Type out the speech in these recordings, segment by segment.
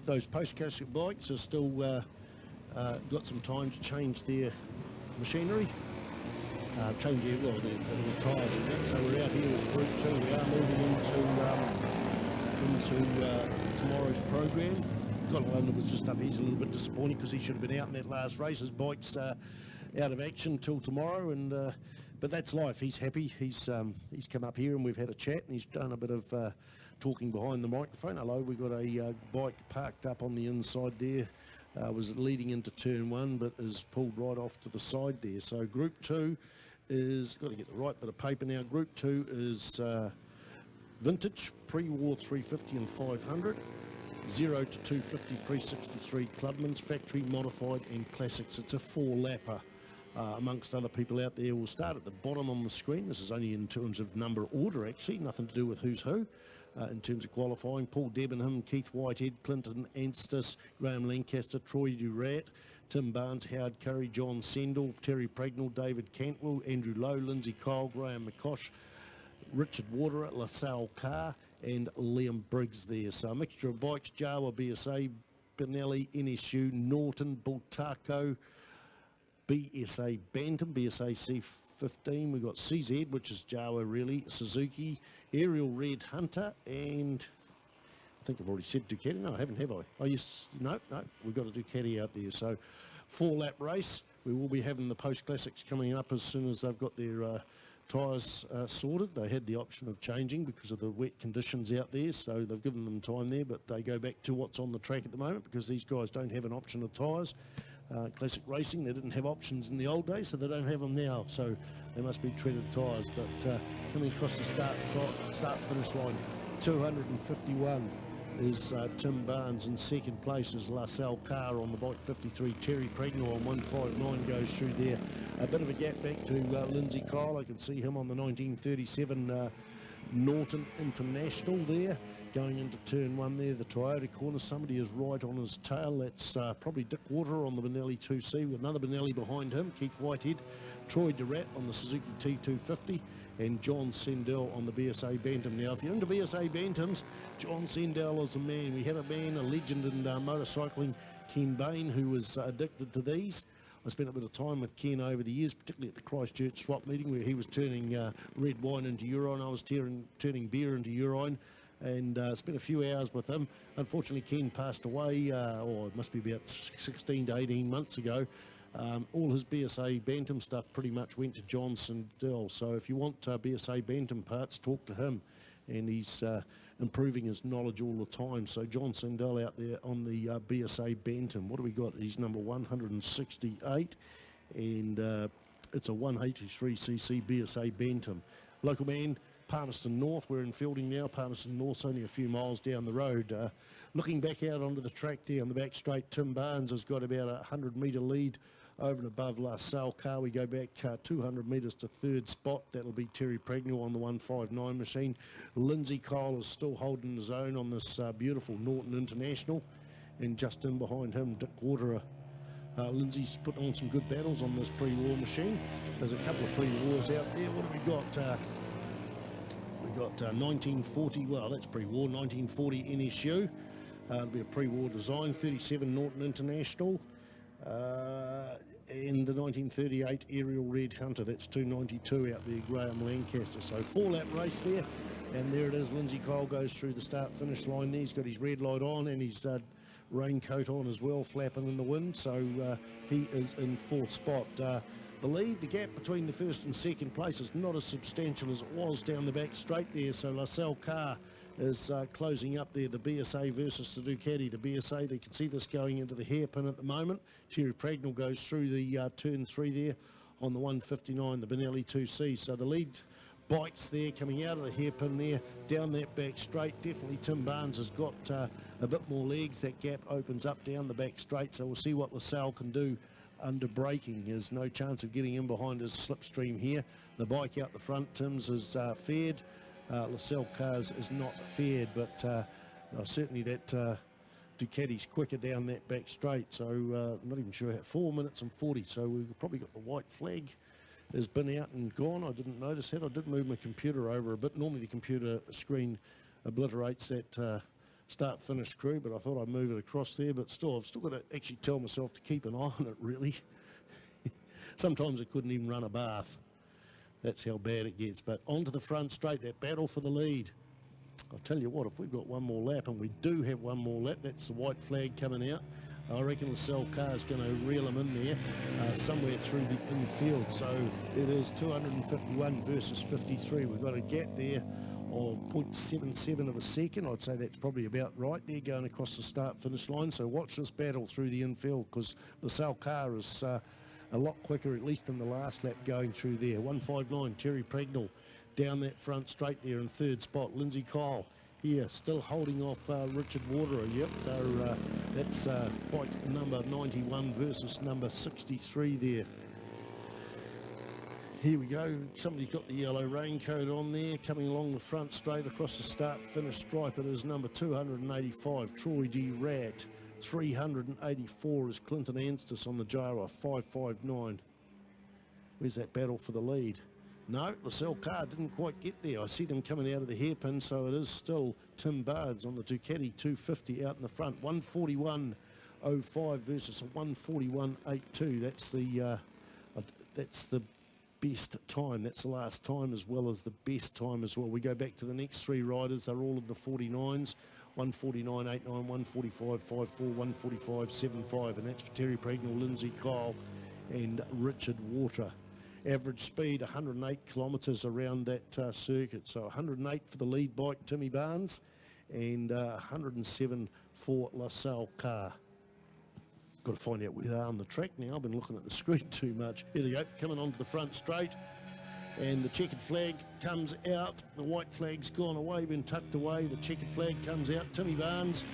Those post-classic bikes are still got some time to change their machinery, change their tyres and that. So we're out here with Group 2. We are moving into tomorrow's program. Colin London was just up. He's a little bit disappointed because he should have been out in that last race. His bike's out of action till tomorrow, and but that's life. He's happy. He's come up here and we've had a chat, and he's done a bit of talking behind the microphone. Hello, we've got a bike parked up on the inside there. Was leading into turn 1, but is pulled right off to the side there. So Group 2 is, got to get the right bit of paper now. Group 2 is vintage, pre-war 350 and 500. 0 to 250 pre-63 Clubmans, factory modified and classics. It's a 4-lapper amongst other people out there. We'll start at the bottom on the screen. This is only in terms of number order, actually, nothing to do with who's who. In terms of qualifying, Paul Debenham, Keith Whitehead, Clinton Anstis, Graham Lancaster, Troy Durat, Tim Barnes, Howard Curry, John Sendell, Terry Pregnell, David Cantwell, Andrew Lowe, Lindsay Kyle, Graham McCosh, Richard Waterer, LaSalle Carr and Liam Briggs there. So a mixture of bikes: Jawa, BSA, Benelli, NSU, Norton, Bultaco, BSA Bantam, BSA C15. We've got CZ, which is Jawa really, Suzuki, Aerial Red Hunter, and I think I've already said Ducati. No, I haven't, have I? Oh, yes. No, we've got a Ducati out there. So 4-lap race. We will be having the post-classics coming up as soon as they've got their tyres sorted. They had the option of changing because of the wet conditions out there, so they've given them time there, but they go back to what's on the track at the moment because these guys don't have an option of tyres. Classic racing, they didn't have options in the old days, so they don't have them now, so they must be treaded tyres. But coming across the start-finish line, 251 is Tim Barnes. In second place is LaSalle Carr on the bike 53. Terry Pregnell on 159 goes through there. A bit of a gap back to Lindsay Kyle. I can see him on the 1937 Norton International there. Going into turn 1 there, the Toyota corner. Somebody is right on his tail. That's probably Dick Water on the Benelli 2C with another Benelli behind him. Keith Whitehead, Troy Durat on the Suzuki T250 and John Sendell on the BSA Bantam. Now, if you're into BSA Bantams, John Sendell is a man. We had a man, a legend in motorcycling, Ken Bain, who was addicted to these. I spent a bit of time with Ken over the years, particularly at the Christchurch swap meeting where he was turning red wine into urine. I was turning beer into urine, and spent a few hours with him. Unfortunately, Ken passed away, it must be about 16 to 18 months ago. All his BSA Bantam stuff pretty much went to John Sendell. So if you want BSA Bantam parts, talk to him. And he's improving his knowledge all the time. So John Sendell out there on the BSA Bantam. What do we got? He's number 168, and it's a 183cc BSA Bantam. Local man, Palmerston North. We're in Fielding now. Palmerston North's only a few miles down the road. Looking back out onto the track there on the back straight, Tim Barnes has got about a 100-metre lead over and above LaSalle Carr. We go back 200 metres to third spot. That'll be Terry Pregnell on the 159 machine. Lindsay Kyle is still holding his own on this beautiful Norton International. And just in behind him, Dick Waterer. Lindsay's put on some good battles on this pre-war machine. There's a couple of pre-wars out there. What have we got? We got 1940, well, that's pre-war, 1940 NSU. It'll be a pre-war design, 37 Norton International. And the 1938 Aerial Red Hunter, that's 292 out there, Graham Lancaster. So 4-lap race there, and there it is. Lindsay Kyle goes through the start-finish line there. He's got his red light on and his raincoat on as well, flapping in the wind. So he is in 4th spot. The lead, the gap between the first and second place is not as substantial as it was down the back straight there. So LaSalle Carr is closing up there, the BSA versus the Ducati. The BSA, they can see this going into the hairpin at the moment. Terry Pregnell goes through the turn 3 there on the 159, the Benelli 2C. So the lead bites there coming out of the hairpin there, down that back straight. Definitely Tim Barnes has got a bit more legs. That gap opens up down the back straight, so we'll see what LaSalle can do under braking. There's no chance of getting in behind his slipstream here. The bike out the front, Tim's is fared. LaSalle Carr's is not fared, but certainly that Ducati's quicker down that back straight. So I'm not even sure how, 4 minutes and 40. So we've probably got the white flag has been out and gone. I didn't notice that. I did move my computer over a bit. Normally the computer screen obliterates that start-finish crew, but I thought I'd move it across there. But still, I've still got to actually tell myself to keep an eye on it, really. Sometimes it couldn't even run a bath. That's how bad it gets. But onto the front straight, that battle for the lead. I'll tell you what, if we've got one more lap, and we do have one more lap, that's the white flag coming out. I reckon the car is going to reel him in there somewhere through the infield. So it is 251 versus 53. We've got a gap there of 0.77 of a second. I'd say that's probably about right there going across the start-finish line. So watch this battle through the infield, because the car is a lot quicker, at least in the last lap, going through there. 159, Terry Pregnell down that front straight there in third spot. Lindsay Kyle here still holding off Richard Waterer. Yep, that's bike number 91 versus number 63 there. Here we go. Somebody's got the yellow raincoat on there, coming along the front straight across the start-finish stripe. It is number 285, Troy D. Rat. 384 is Clinton Anstis on the Jara, 559. Where's that battle for the lead? No, the car didn't quite get there. I see them coming out of the hairpin, so it is still Tim Bards on the Ducati 250 out in the front. 141.05 versus a 141.82. That's the best time. That's the last time as well as the best time as well. We go back to the next three riders. They're all in the 49s. 149.89, 145.54, 145.75, and that's for Terry Pregnell, Lindsay Kyle and Richard Water. Average speed 108 kilometres around that circuit. So 108 for the lead bike, Timmy Barnes, and 107 for LaSalle Car. Got to find out where they are on the track now. I've been looking at the screen too much. Here they go, coming onto the front straight. And the checkered flag comes out. The white flag's gone away, been tucked away. The checkered flag comes out. Timmy Barnes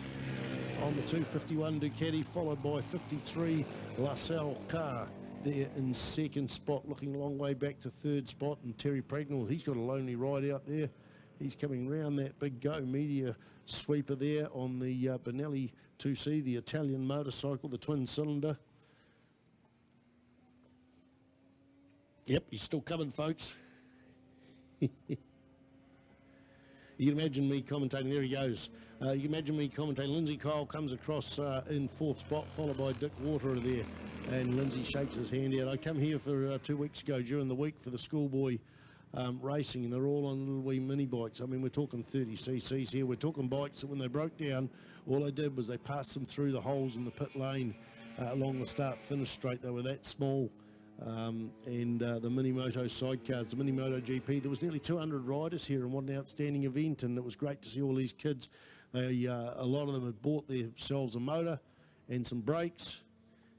on the 251 Ducati, followed by 53 LaSalle Car there in second spot, looking a long way back to third spot. And Terry Pregnell, he's got a lonely ride out there. He's coming round that big Go Media sweeper there on the Benelli 2C, the Italian motorcycle, the twin cylinder. Yep, he's still coming, folks. You can imagine me commentating. There he goes. You can imagine me commentating. Lindsay Kyle comes across in fourth spot, followed by Dick Waterer there. And Lindsay shakes his hand out. I come here for 2 weeks ago during the week for the schoolboy racing, and they're all on little wee mini bikes. I mean, we're talking 30 cc's here. We're talking bikes that when they broke down, all they did was they passed them through the holes in the pit lane along the start-finish straight. They were that small. And the Minimoto sidecars, the Minimoto GP, there was nearly 200 riders here, and what an outstanding event, and it was great to see all these kids. They, a lot of them had bought themselves a motor and some brakes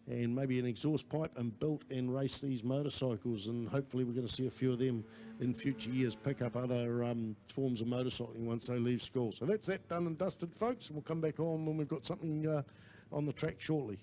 and maybe an exhaust pipe and built and raced these motorcycles, and hopefully we're going to see a few of them in future years pick up other forms of motorcycling once they leave school. So that's that done and dusted, folks, and we'll come back on when we've got something on the track shortly.